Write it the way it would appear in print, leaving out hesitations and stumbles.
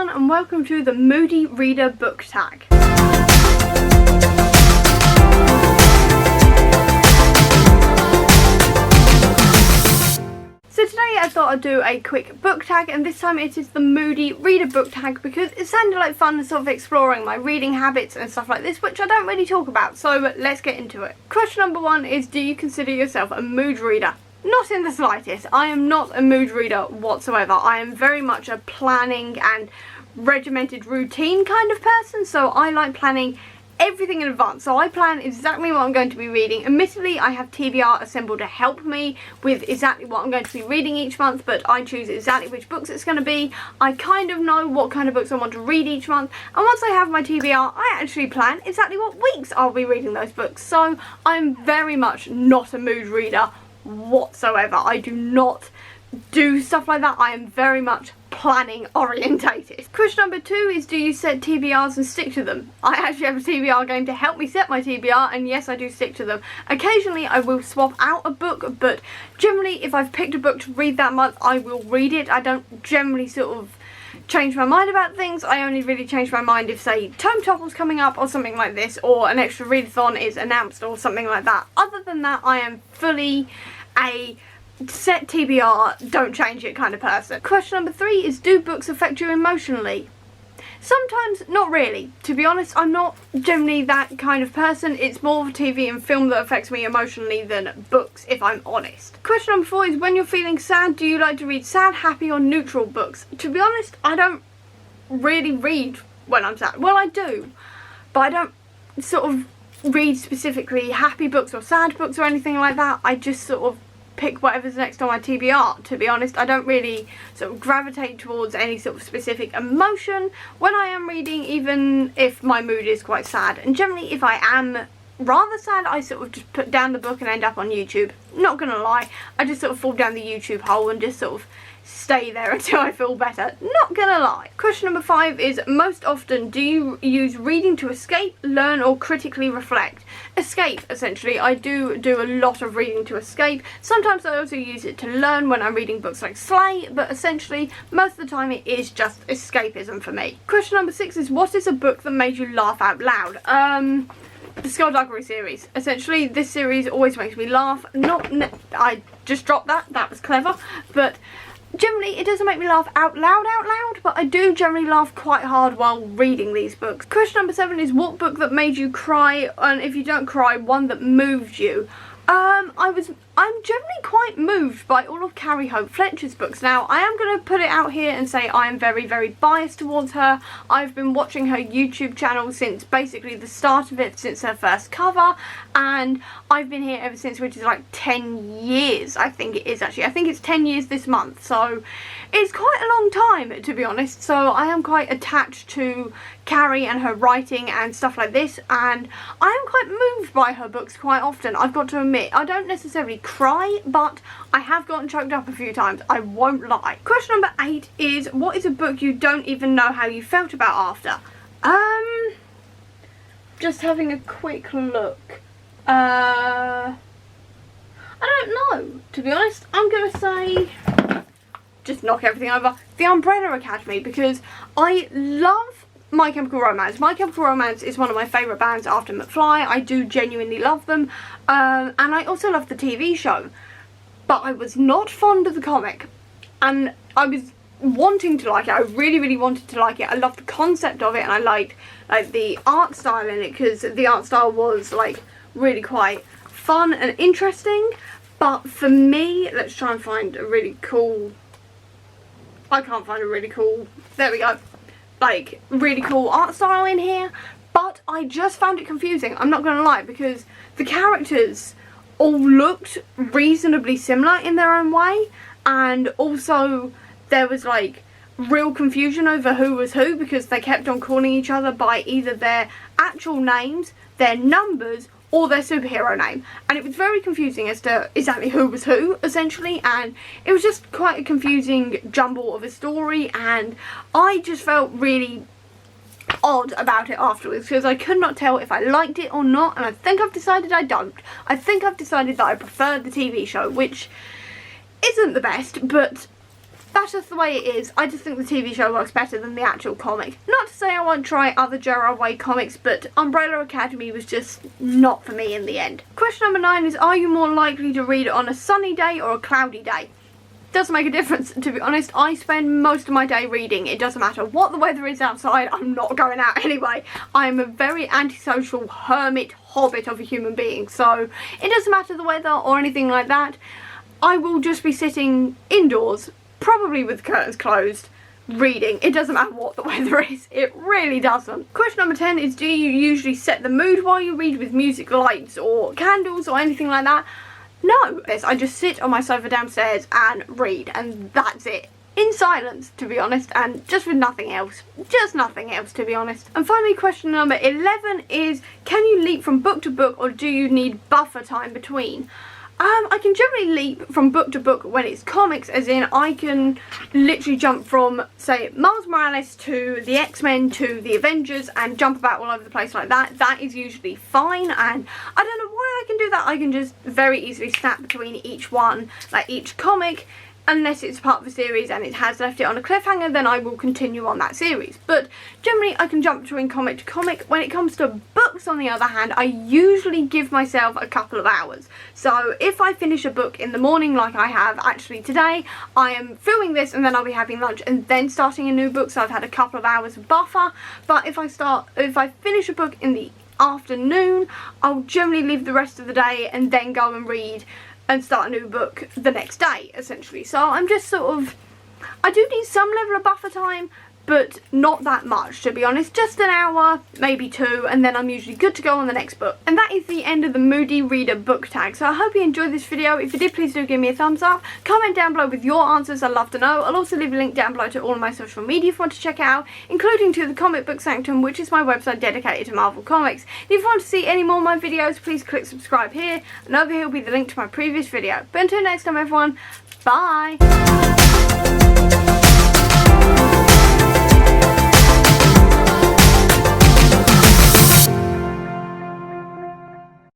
everyone, and welcome to the Moody Reader Book Tag. So today I thought I'd do a quick book tag, and this time it is the Moody Reader Book Tag because it sounded like fun sort of exploring my reading habits and stuff like this, which I don't really talk about, so let's get into it. Question number 1 is, do you consider yourself a mood reader? Not in the slightest. I am not a mood reader whatsoever. I am very much a planning and regimented routine kind of person, so I like planning everything in advance. So I plan exactly what I'm going to be reading. Admittedly, I have TBR assembled to help me with exactly what I'm going to be reading each month, but I choose exactly which books it's going to be. I kind of know what kind of books I want to read each month, and once I have my TBR, I actually plan exactly what weeks I'll be reading those books. So I'm very much not a mood reader whatsoever. I do not do stuff like that. I am very much planning orientated. Question number 2 is, do you set TBRs and stick to them? I actually have a TBR game to help me set my TBR, and yes, I do stick to them. Occasionally I will swap out a book, but generally if I've picked a book to read that month, I will read it. I don't generally sort of change my mind about things. I only really change my mind if, say, Tome Topple's coming up or something like this, or an extra readathon is announced or something like that. Other than that, I am fully a set TBR, don't change it kind of person. Question number 3 is, do books affect you emotionally? Sometimes, not really. To be honest, I'm not generally that kind of person. It's more of TV and film that affects me emotionally than books, if I'm honest. Question number 4 is, when you're feeling sad, do you like to read sad, happy or neutral books? To be honest, I don't really read when I'm sad. Well, I do, but I don't sort of read specifically happy books or sad books or anything like that. I just sort of pick whatever's next on my TBR, to be honest. I don't really sort of gravitate towards any sort of specific emotion when I am reading, even if my mood is quite sad. And generally, if I am rather sad, I sort of just put down the book and end up on YouTube. Not gonna lie, I just sort of fall down the YouTube hole and just sort of stay there until I feel better. Not gonna lie. Question number 5 is, most often do you use reading to escape, learn or critically reflect? Escape, essentially. I do a lot of reading to escape. Sometimes I also use it to learn when I'm reading books like Slay, but essentially most of the time it is just escapism for me. Question number 6 is, what is a book that made you laugh out loud? The Skullduggery series. Essentially, this series always makes me laugh. I just dropped that. That was clever. But generally, it doesn't make me laugh out loud, but I do generally laugh quite hard while reading these books. Question number 7 is, what book that made you cry, and if you don't cry, one that moved you? I'm generally quite moved by all of Carrie Hope Fletcher's books. Now, I am going to put it out here and say I am very, very biased towards her. I've been watching her YouTube channel since basically the start of it, since her first cover, and I've been here ever since, which is like 10 years, I think it is actually. I think it's 10 years this month, so it's quite a long time, to be honest. So I am quite attached to Carrie and her writing and stuff like this, and I am quite moved by her books quite often. I've got to admit, I don't necessarily cry, but I have gotten choked up a few times, I won't lie. Question number 8 is, what is a book you don't even know how you felt about after? Just having a quick look. I don't know, to be honest. I'm gonna say, just knock everything over, The Umbrella Academy, because I love My Chemical Romance. My Chemical Romance is one of my favourite bands after McFly. I do genuinely love them, and I also love the TV show, but I was not fond of the comic, and I was wanting to like it. I really, really wanted to like it. I loved the concept of it, and I liked like the art style in it, because the art style was like really quite fun and interesting. But for me, let's try and find a really cool, I can't find a really cool, there we go, like really cool art style in here, but I just found it confusing, I'm not gonna lie, because the characters all looked reasonably similar in their own way, and also there was like real confusion over who was who, because they kept on calling each other by either their actual names, their numbers, or their superhero name, and it was very confusing as to exactly who was who, essentially, and it was just quite a confusing jumble of a story, and I just felt really odd about it afterwards, because I could not tell if I liked it or not, and I think I've decided I don't. I think I've decided that I prefer the TV show, which isn't the best, but That's just the way it is. I just think the TV show works better than the actual comic. Not to say I won't try other Gerard Way comics, but Umbrella Academy was just not for me in the end. Question number 9 is, are you more likely to read on a sunny day or a cloudy day? Doesn't make a difference, to be honest. I spend most of my day reading. It doesn't matter what the weather is outside, I'm not going out anyway. I'm a very antisocial hermit hobbit of a human being, so it doesn't matter the weather or anything like that. I will just be sitting indoors, probably with curtains closed, reading. It doesn't matter what the weather is. It really doesn't. Question number 10 is, do you usually set the mood while you read with music, lights or candles or anything like that? No. I just sit on my sofa downstairs and read, and that's it. In silence, to be honest, and just with nothing else. Just nothing else, to be honest. And finally, question number 11 is, can you leap from book to book, or do you need buffer time between? I can generally leap from book to book when it's comics, as in I can literally jump from, say, Miles Morales to the X-Men to the Avengers and jump about all over the place like that. That is usually fine, and I don't know why I can do that. I can just very easily snap between each one, like each comic. Unless it's part of a series and it has left it on a cliffhanger, then I will continue on that series. But generally I can jump between comic to comic. When it comes to books, on the other hand, I usually give myself a couple of hours. So if I finish a book in the morning, like I have actually today, I am filming this and then I'll be having lunch and then starting a new book, so I've had a couple of hours of buffer. But if I finish a book in the afternoon, I'll generally leave the rest of the day and then go and read and start a new book the next day, essentially. So I'm just sort of, I do need some level of buffer time, but not that much, to be honest. Just an hour, maybe 2, and then I'm usually good to go on the next book. And that is the end of the Moody Reader book tag. So I hope you enjoyed this video. If you did, please do give me a thumbs up. Comment down below with your answers, I'd love to know. I'll also leave a link down below to all of my social media if you want to check it out, including to the Comic Book Sanctum, which is my website dedicated to Marvel Comics. And if you want to see any more of my videos, please click subscribe here, and over here will be the link to my previous video. But until next time, everyone, bye!